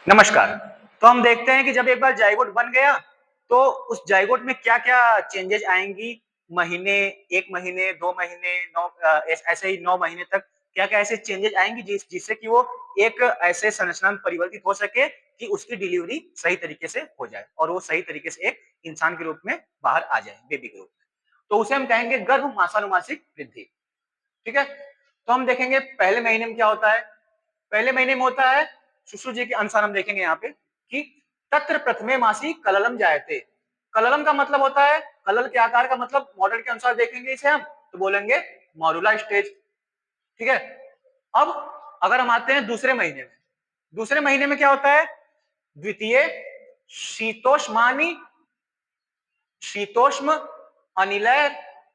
नमस्कार। तो हम देखते हैं कि जब एक बार जाइगोट बन गया, तो उस जाइगोट में क्या-क्या चेंजेज़ आएँगी, महीने 1 महीने, 2 महीने, 9 ऐसे ही 9 महीने तक क्या-क्या ऐसे चेंजेज़ आएँगी जिससे कि वो एक ऐसे संरचना में परिवर्तित हो सके कि उसकी डिलीवरी सही तरीके से हो जाए और वो सही तरीके से एक इंसान के रूप में बाहर आ जाए, बेबी के रूप में। तो उसे हम कहेंगे गर्भ वृद्धि, ठीक है? तो हम देखेंगे पहले महीने में क्या होता है? पहले महीने में होता है सुश्रुत जी के अनुसार हम देखेंगे यहाँ पे कि तत्र प्रथमे मासी कललम जायते। कललम का मतलब होता है कलल के आकार का मतलब मॉडल के अनुसार देखेंगे इसे हम तो बोलेंगे मॉड्यूला स्टेज, ठीक है। अब अगर हम आते हैं दूसरे महीने में, दूसरे महीने में क्या होता है? द्वितीय शीतोष्मानी शीतोष्म अनिलय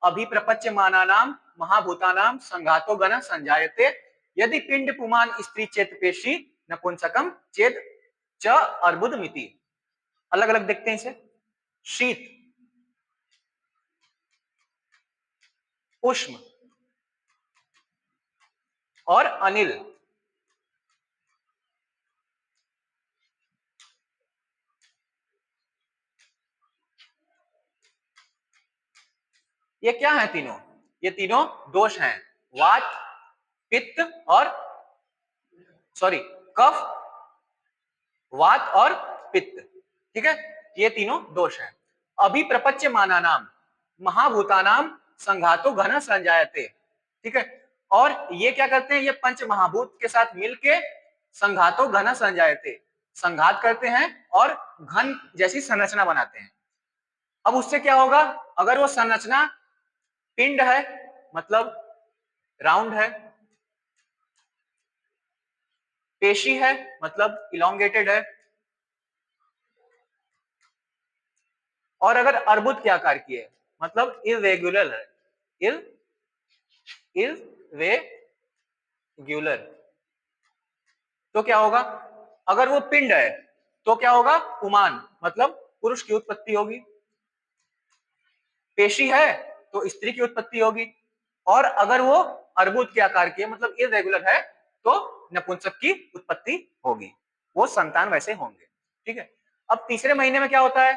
अभिप्रपच्यमानानाम महाभूतानाम संघातो गण संजायते यदि पिंड पुमान स्त्री चेत पेशी नपुंसकम चेत च अर्बुद मिति। अलग अलग देखते हैं इसे। शीत, उष्म और अनिल। ये क्या है तीनों? ये तीनों दोष हैं। वात, पित्त और सॉरी कफ, वात और पित्त, ठीक है। ये तीनों दोष हैं। अभिप्रपच्य माना नाम महाभूतानाम संघातो घन संजायते, ठीक है। और ये क्या करते हैं? ये पंच महाभूत के साथ मिलके संघातो घन संजायते, संघात करते हैं और घन जैसी संरचना बनाते हैं। अब उससे क्या होगा? अगर वो संरचना पिंड है मतलब राउंड है, पेशी है मतलब इलोंगेटेड है, और अगर अर्बुद के आकार की है मतलब इरेगुलर है, इरेगुलर, तो क्या होगा? अगर वो पिंड है तो क्या होगा? पुमान मतलब पुरुष की उत्पत्ति होगी, पेशी है तो स्त्री की उत्पत्ति होगी, और अगर वो अर्बुद के आकार की है मतलब इरेगुलर है तो नपुंसक की उत्पत्ति होगी, वो संतान वैसे होंगे, ठीक है। अब तीसरे महीने में क्या होता है?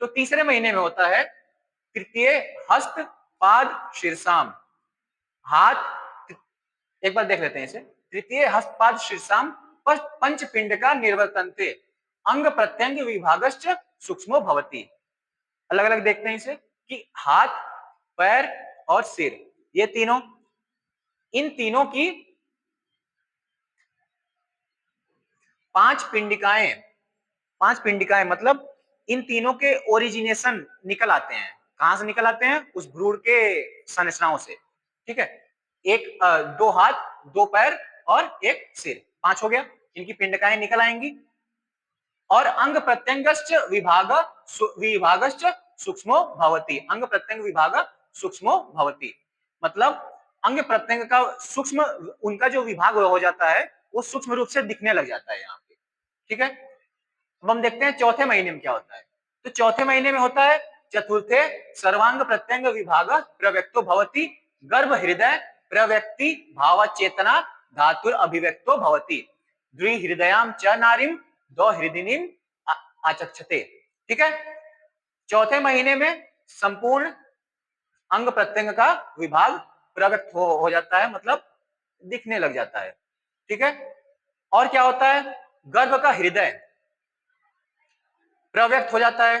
तो तीसरे महीने में होता है तृतीय हस्त पाद शीर्षाम, हाथ, एक बार देख लेते हैं इसे। तृतीय हस्तपाद शीर्षाम पंच पिंड का निर्वर्तनते अंग प्रत्यंग विभागश्च सूक्ष्मो भवति। अलग अलग देखते हैं इसे कि हाथ, पैर और सिर, ये तीनों, इन तीनों की 5 पिंडिकाएं, 5 पिंडिकाएं मतलब इन तीनों के ओरिजिनेशन निकल आते हैं। कहां से निकल आते हैं? उस भ्रूण के संरचनाओं से, ठीक है। एक दो हाथ, दो पैर और एक सिर, 5 हो गया। इनकी पिंडिकाएं निकल आएंगी और अंग प्रत्यंगश्च विभागश्च सूक्ष्मो भवति, अंग प्रत्यंग विभाग सूक्ष्मो भवति, मतलब अंग प्रत्यंग का सूक्ष्म, उनका जो विभाग हो जाता है वो सूक्ष्म रूप से दिखने लग जाता है यहाँ पे, ठीक है। अब हम देखते हैं चौथे महीने में क्या होता है। तो चौथे महीने में होता है चतुर्थे सर्वांग प्रत्यंग विभाग प्रव्यक्तो भवति गर्भ हृदय प्रव्यक्ति भाव चेतना धातुर अभिव्यक्तो भवति द्विहृदयाम च नारीम दो हृदिनीम आचक्षते, ठीक है। चौथे महीने में संपूर्ण अंग प्रत्यंग का विभाग प्रव्यक्त हो जाता है, मतलब दिखने लग जाता है, ठीक है। और क्या होता है? गर्भ का हृदय प्रव्यक्त हो जाता है,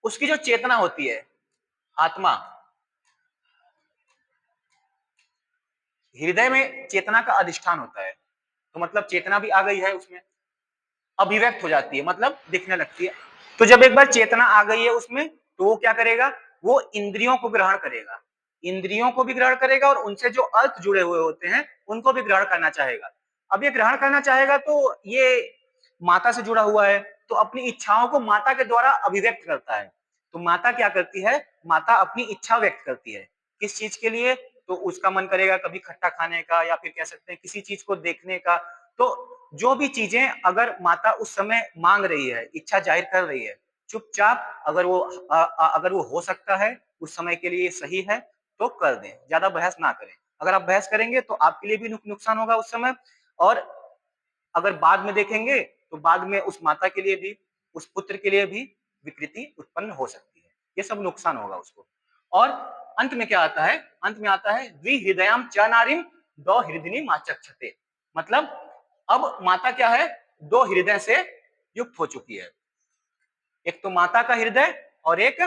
उसकी जो चेतना होती है, आत्मा, हृदय में चेतना का अधिष्ठान होता है, तो मतलब चेतना भी आ गई है उसमें, अभिव्यक्त हो जाती है मतलब दिखने लगती है। तो जब एक बार चेतना आ गई है उसमें तो वो क्या करेगा? वो इंद्रियों को ग्रहण करेगा, इंद्रियों को भी ग्रहण करेगा और उनसे जो अर्थ जुड़े हुए होते हैं उनको भी ग्रहण करना चाहेगा। अब ये ग्रहण करना चाहेगा तो ये माता से जुड़ा हुआ है, तो अपनी इच्छाओं को माता के द्वारा अभिव्यक्त करता है। तो माता क्या करती है? माता अपनी इच्छा व्यक्त करती है। किस चीज के लिए? तो उसका मन करेगा कभी खट्टा खाने का, या फिर कह सकते हैं किसी चीज को देखने का। तो जो भी चीजें अगर माता उस समय मांग रही है, इच्छा जाहिर कर रही है, चुपचाप अगर वो हो सकता है उस समय के लिए सही है तो कर दें, ज्यादा बहस ना करें। अगर आप बहस करेंगे तो आपके लिए भी नुकसान होगा उस समय, और अगर बाद में देखेंगे तो बाद में उस माता के लिए भी, उस पुत्र के लिए भी विकृति उत्पन्न हो सकती है। ये सब नुकसान होगा उसको। और अंत में क्या आता है? अंत में आता है द्विहृदयां च नारीं दो हृदयिनी मा चक्षते। मतलब अब माता क्या है? दो हृदय से युक्त हो चुकी है। एक तो माता का हृदय और एक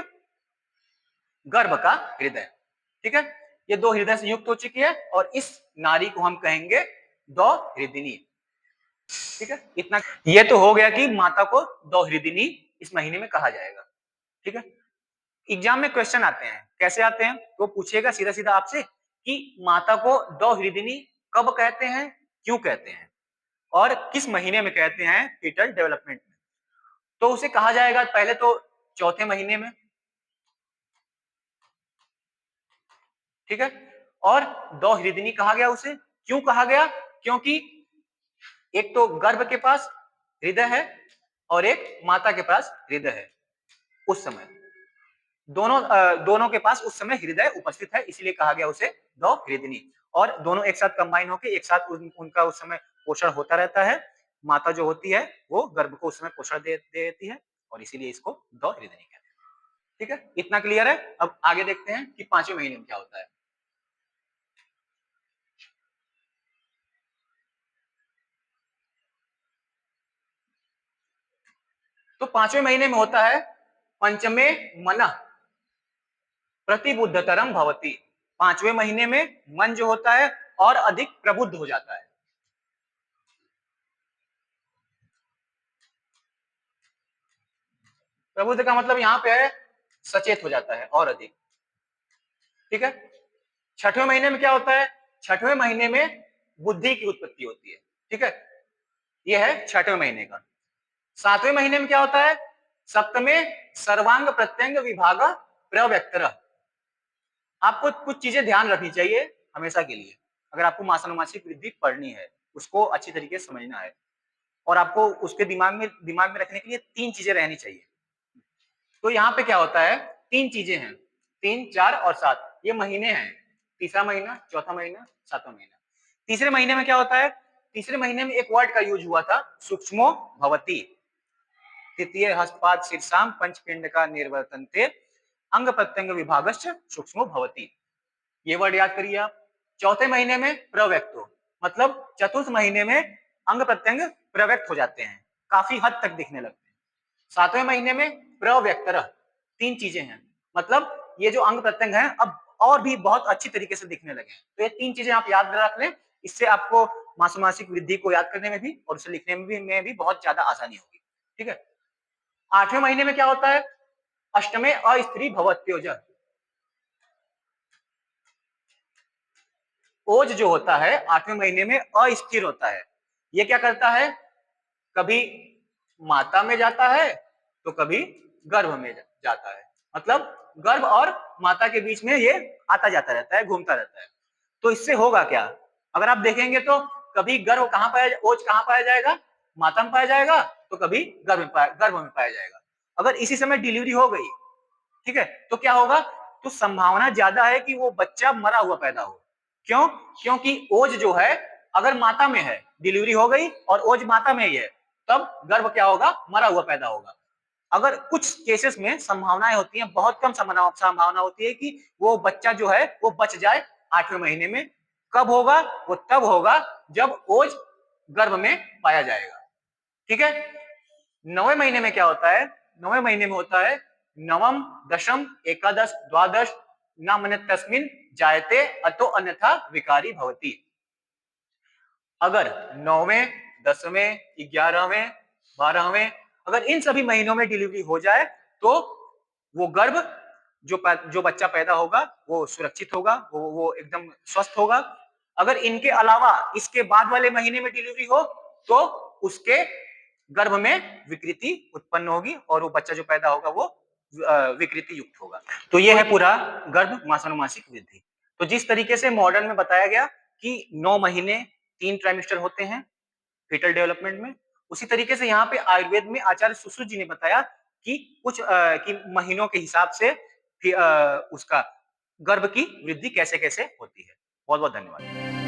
गर्भ का हृदय। ठीक है, ये दो हृदय से युक्त हो चुकी है और इस नारी को हम कहेंगे दो हृदयिनी। ठीक है, इतना ये तो हो गया कि माता को दो हृदयिनी इस महीने में कहा जाएगा। ठीक है, एग्जाम में क्वेश्चन आते हैं, कैसे आते हैं? तो पूछेगा सीधा सीधा आपसे कि माता को दो हृदयिनी कब कहते हैं, क्यों कहते हैं और किस महीने में कहते हैं फीटल डेवलपमेंट में। तो उसे कहा जाएगा पहले तो चौथे महीने में। ठीक है, और दो हृदयिनी कहा गया उसे, क्यों कहा गया? क्योंकि एक तो गर्भ के पास हृदय है और एक माता के पास हृदय है। उस समय दोनों के पास उस समय हृदय उपस्थित है, इसलिए कहा गया उसे दो हृदयिनी। और दोनों एक साथ कंबाइन होकर एक साथ उनका उस समय पोषण होता रहता है। माता जो होती है वो गर्भ को उस समय पोषण देती है और इसीलिए इसको दो हृदयिनी कहते हैं। ठीक है, इतना क्लियर है। अब आगे देखते हैं कि पांचवें महीने में क्या होता है। तो पांचवें महीने में होता है पंचमे मनः प्रतिबुद्धतरम भवति। पांचवें महीने में मन जो होता है और अधिक प्रबुद्ध हो जाता है। प्रबुद्ध का मतलब यहाँ पे है सचेत हो जाता है और अधिक। ठीक है, छठवें महीने में क्या होता है? छठवें महीने में बुद्धि की उत्पत्ति होती है। ठीक है, यह है छठवें महीने का। सातवें महीने में क्या होता है? सप्तमे सर्वांग प्रत्यंग विभाग प्रव्यक्तर। आपको कुछ चीजें ध्यान रखनी चाहिए हमेशा के लिए। अगर आपको मासानुमासिक वृद्धि पढ़नी है, उसको अच्छी तरीके से समझना है और आपको उसके दिमाग में रखने के लिए तीन चीजें रहनी चाहिए। तो यहाँ पे क्या होता है? तीन चीजें हैं, 3, 4 और 7 ये महीने हैं। तीसरा महीना, चौथा महीना, सातवां महीना। तीसरे महीने में क्या होता है? तीसरे महीने में एक वर्ड का यूज हुआ था, सूक्ष्मो भवति। तृतीय हस्तपाद शीर्षाम पंचपिंड का निर्वर्तनते अंग प्रत्यंग विभागश्च सूक्ष्मो भवति। ये वर्ड याद करिए आप। चौथे महीने में प्रव्यक्तो, मतलब चतुर्थ महीने में अंग प्रत्यंग प्रव्यक्त हो जाते हैं, काफी हद तक दिखने लगते हैं। सातवें महीने में प्रव्यक्तर, तीन चीजें हैं, मतलब ये जो अंग प्रत्यंग है अब और भी बहुत अच्छी तरीके से दिखने लगे हैं। तो ये तीन चीजें आप याद रख लें, इससे आपको मासोमासिक वृद्धि को याद करने में भी और उसे लिखने में भी बहुत ज्यादा आसानी होगी। ठीक है, आठवें महीने में क्या होता है? अष्टमे अस्त्री भवत्योज। ओज जो होता है आठवें महीने में अस्थिर होता है। ये क्या करता है? कभी माता में जाता है तो कभी गर्भ में जाता है, मतलब गर्भ और माता के बीच में ये आता जाता रहता है, घूमता रहता है। तो इससे होगा क्या? अगर आप देखेंगे तो कभी गर्भ कहां पाया, ओज कहां पाया जाएगा? माता में पाया जाएगा, तो कभी गर्भ में पाया जाएगा। अगर इसी समय डिलीवरी हो गई, ठीक है, तो क्या होगा? तो संभावना ज्यादा है कि वो बच्चा मरा हुआ पैदा हो। क्यों? क्योंकि ओज जो है अगर माता में है, डिलीवरी हो गई और ओज माता में ही है, तब गर्भ क्या होगा? मरा हुआ पैदा होगा। अगर कुछ केसेस में संभावनाएं होती हैं, बहुत कम संभावना होती है कि वो बच्चा जो है वो बच जाए आठवें महीने में। कब होगा? वो तब होगा जब ओज गर्भ में पाया जाएगा। ठीक है, नौवें महीने में क्या होता है? नौवें महीने में होता है नवम दशम एकादश द्वादश न तस्मिन जायते अतो अन्यथा विकारी भवती। अगर 9वें, 10वें, 11वें, 12वें अगर इन सभी महीनों में डिलीवरी हो जाए तो वो गर्भ जो बच्चा पैदा होगा वो सुरक्षित होगा, वो एकदम स्वस्थ होगा। अगर इनके अलावा इसके बाद वाले महीने में डिलीवरी हो तो उसके गर्भ में विकृति उत्पन्न होगी और वो बच्चा जो पैदा होगा वो विकृति युक्त होगा। तो ये है पूरा गर्भ मासानुमासिक वृद्धि। तो जिस तरीके से मॉडर्न में बताया गया कि 9 महीने 3 ट्राइमेस्टर होते हैं फीटल डेवलपमेंट में, उसी तरीके से यहाँ पे आयुर्वेद में आचार्य सुश्रुत जी ने बताया कि कुछ कि महीनों के हिसाब से उसका गर्भ की वृद्धि कैसे कैसे होती है। बहुत बहुत धन्यवाद।